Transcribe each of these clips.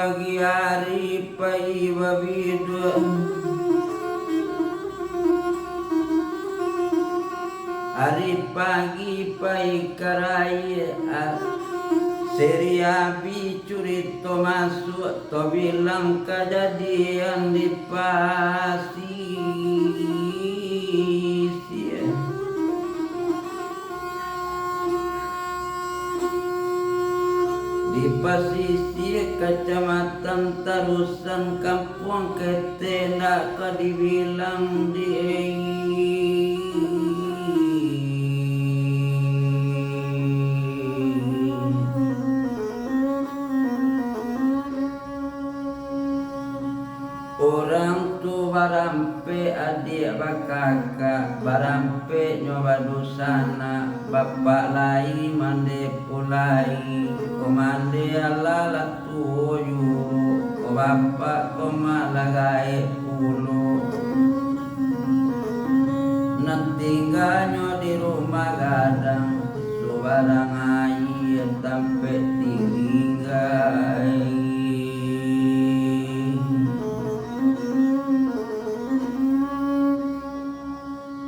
pagi hari paiwa bidua hari pagi pai karai Seria bicurito masuk to bilang kejadian di pasisir di pasisir kecamatan Tarusan Kampung Ketenda dibilang di orang tu barampe adik bakaka barampe nyoba dosana bapak lai mande pulai komande alala tuyu ko bapak komalagai pulu nantingganyo di rumah gadang subarang air tampe tinggai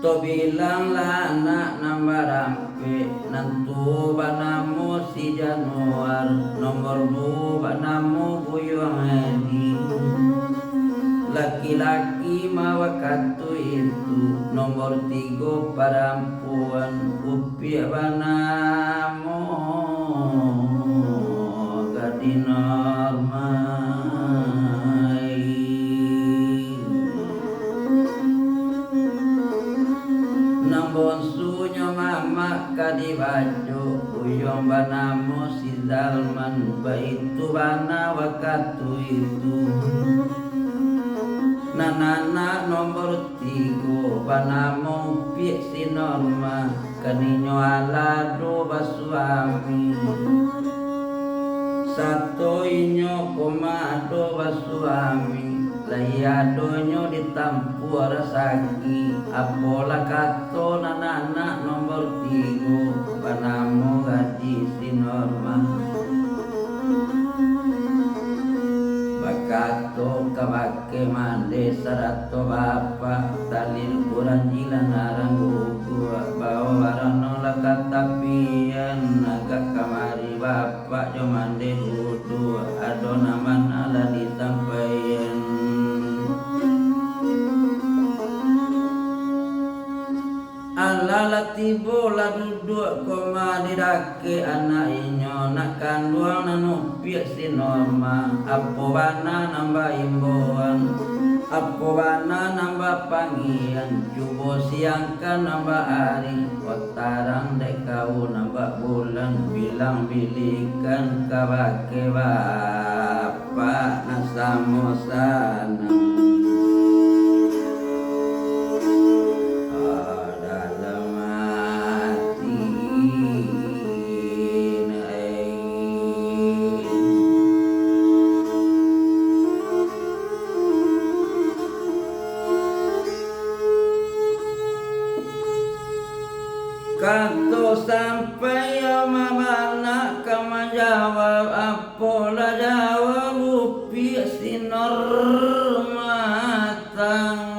to bilang anak nambah rampe nantu banamu si Januar nomor 2 banamu buyung edi laki-laki mawa katu itu nomor 3 perempuan upi banamu gadi normal bonsunya mama kadi baju uyong banamu si Dalman baitu bana wakatu itu nanana nomor 3 banamu pi si Norma kaninyo alado basuami satu inyo komado basuami layadonyo ditampu rasaki apola kato nanana nomor 3 panamu gaji si Norma bakato kabake mande sarato bapak talil kuranjilan arang gugu bawa warano lakatapian agak kamari bapak jo mande dudu adonaman ala ditampayan ala tibo la duduk koma didake anak inyo nak kanduang nanu piak si Norma apo bana nambah imbauan apo bana nambah panggilan cubo siangkan nambah hari kotarang dek kau nambah bulan bilang bilikan kabake bapak nasamosana kanto sampai mamana kama jawab apola jawab upi si Norma adi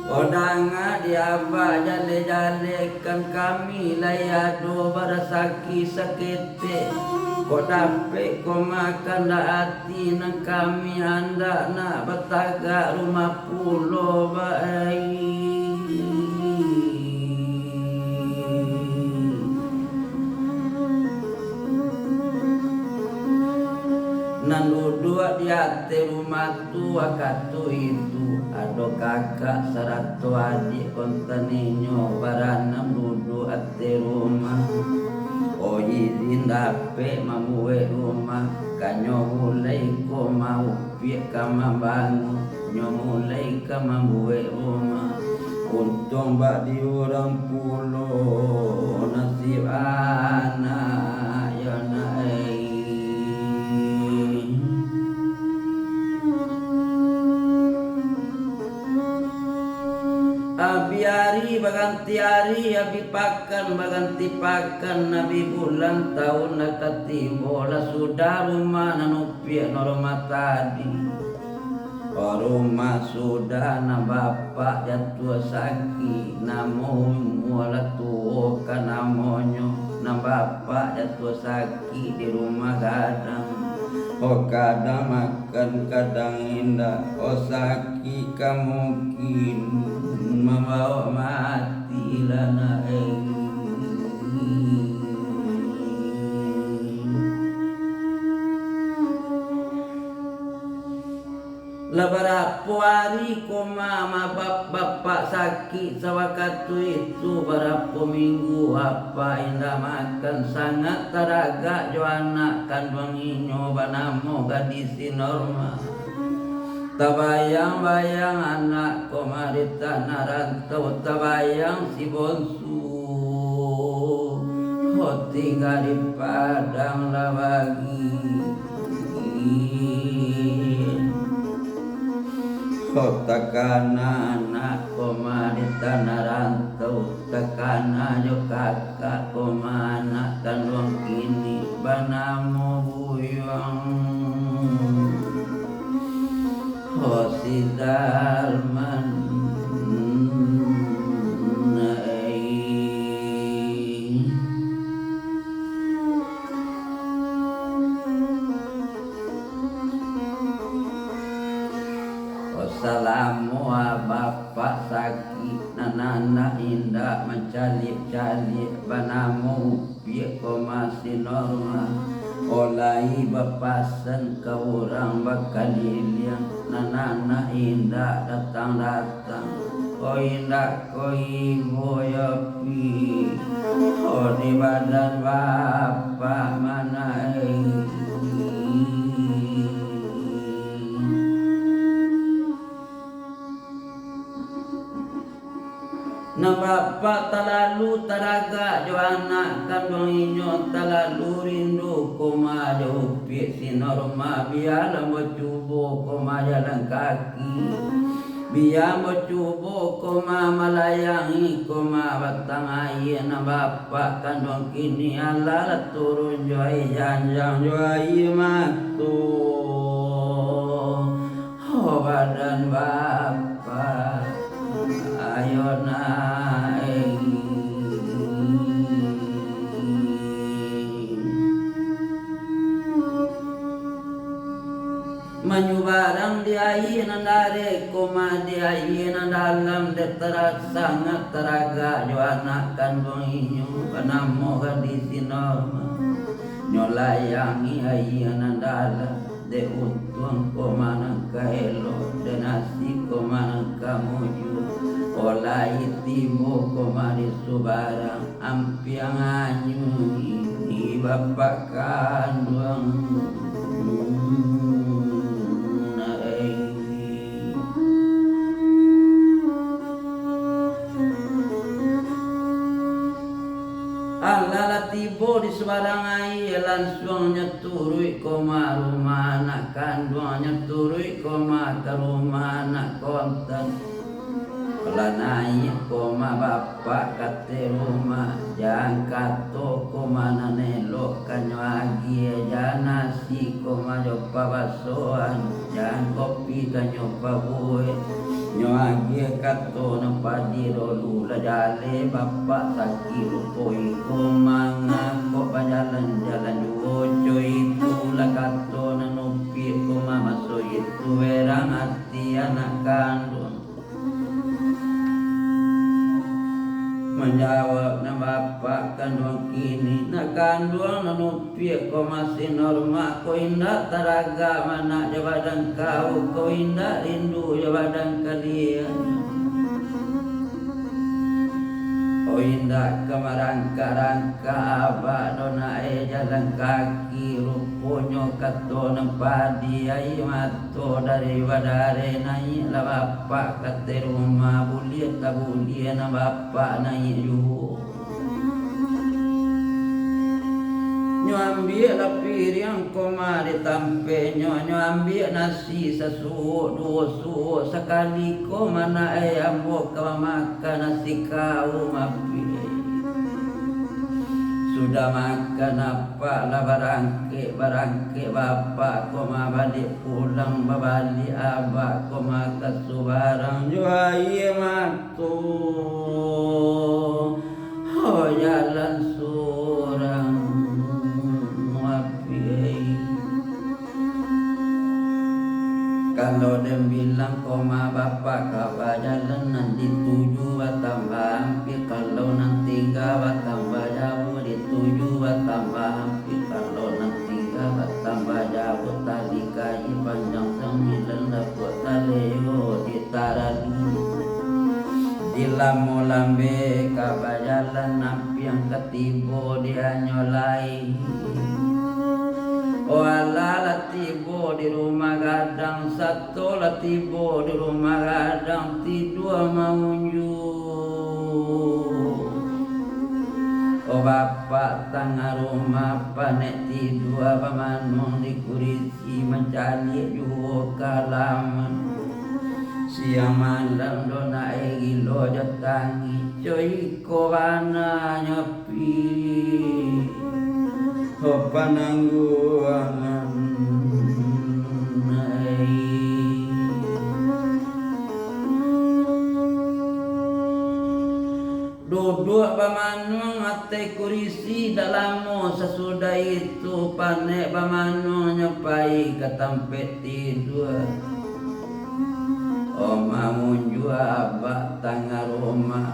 odanga diaba jale-jale kan kami layado barasaki sakete kau dapat kau makan dah hati nang kami anda nak bertagak rumah pulau baik nan duduk di hati rumah tua katu itu ado kakak serato adik kontaninyo baranam duduk hati rumah oh izin dapat mamuwe rumah kanyo mulai ko mau piak kama bangun nyo mulai kama muwe rumah untung bak di orang pulau nasib anak ya naik baganti hari abi pakan baganti pakan nabi bulan tahun nakatibo la sudah rumah nanupia norma tadi rumah sudah na bapak jatuh sakit namo muala tuo kanamonyo na bapak jatuh sakit di rumah gadang kadang makan kadang indah sakit mungkin membawa mati lana Labarapo hari ko mama bapak sakit sewaktu itu barapo minggu apa indah makan sangat taraga jo anak kandung inyo banamo gadis normal tabayang-bayang anak ko marita narantau tabayang si bonsu tinggal di padang lawagi takana anak komarita narantau takana jo kakak komana tanwang kini banamo buyang si dalman Salamu bapak sakit nana indah mencalik-calik banamu piye ko masih normal olai bapasan ke orang bakal liang nana indah datang-datang ko indah ko ibu yopi di badan bapak mana na bapak talalu taraga jo anak kandung inyo talalu rindu koma jo upi sinorma biala mo cubo koma jalan kaki biya mo cubo koma malayangi koma batang air na bapak kandung kini ala turun jo janjang jo air matu badan bapak ayo naik menyubarang di air nandare koma di air dalam deterak sangat teraga jo anak kandung inyo kanamo gadis norma nyolayangi air nandala de untung koma kaelo de nasi koma kamuju olai tibo koma di subarang ampiang anyu ini bapak kandung Alala tibo di sebarang air langsung nyeturui koma rumah anak kandung nyeturui koma ke rumah anak konten naik koma bapak kate rumah jangan kato koma nanelo kanyo agi jangan nasi koma jopa basoan jangan kopi kanyo pabuhe nyo agi kato napadi rolu lajale bapak sakiru koi koma ngako pajalan-jalan ojo itu lakato nanupi koma maso itu werang hati anak kandung menjawab na bapak kandung kini na kandung nanupi ko masih norma ko indah taraga mana jabadan kau ko indah rindu jabadan kalian ko indah kemarangka-rangka abah dona jalan kaki rupunyo kato nempadi ai mato dari badare nai la bapak kate rumah buliet tabulie na bapak nai ju ambil la piring koma ditampe nyo ambil nasi sasuuk dua sekali ko mana ambo ka makan nasi kau mapi sudah makan apa lah barangke bapak koma balik pulang babali abah koma kasu barang nyo aye matu jalan surang kalau dia bilang koma bapak kawa jalan nanti 7 tambah hampir kalau nanti gak tambah jauh di 7 tambah hampir kalau nanti gak tambah jauh tali kayu panjang 9 dapat taleo di tarali di lamu lambe kawa jalan nampi yang ketibo dia nyolai. Wala latibo di rumah gadang satu latibo di rumah gadang tidua maunju. Oh bapak tengah rumah panek tidua pamanung di kurisi mencari juo kalaman. Siang malam dona gilo jatangi coy ko bana nyepi. Panangguangan duduk pamanung ate kurisi dalamu sesudah itu panek pamanung nyepai ke tempat tidur oma munju abak tangga rumah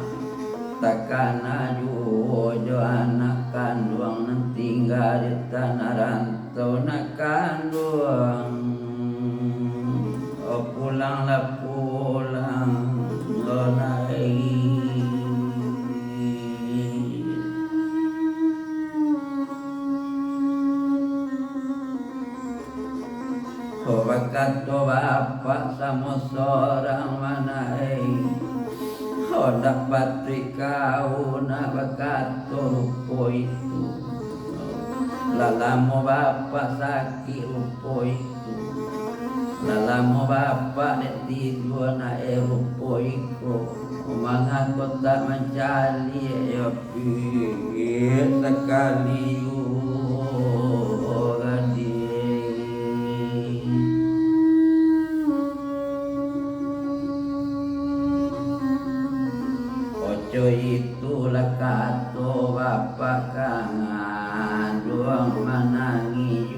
takana juojo anak kandung nanti tinggal di tanah rantau nak kandung. Oh pulanglah pulang oh naik. Oh bakat bapak sama seorang manai. Oh dapat kau nak bakat rupo itu. Lalamu bapak sakit rupo itu. Lalamu bapak tidur nak rupo itu. Umangan kau tak mencari ya pikir sekali itulah kato bapak kangen doang menangi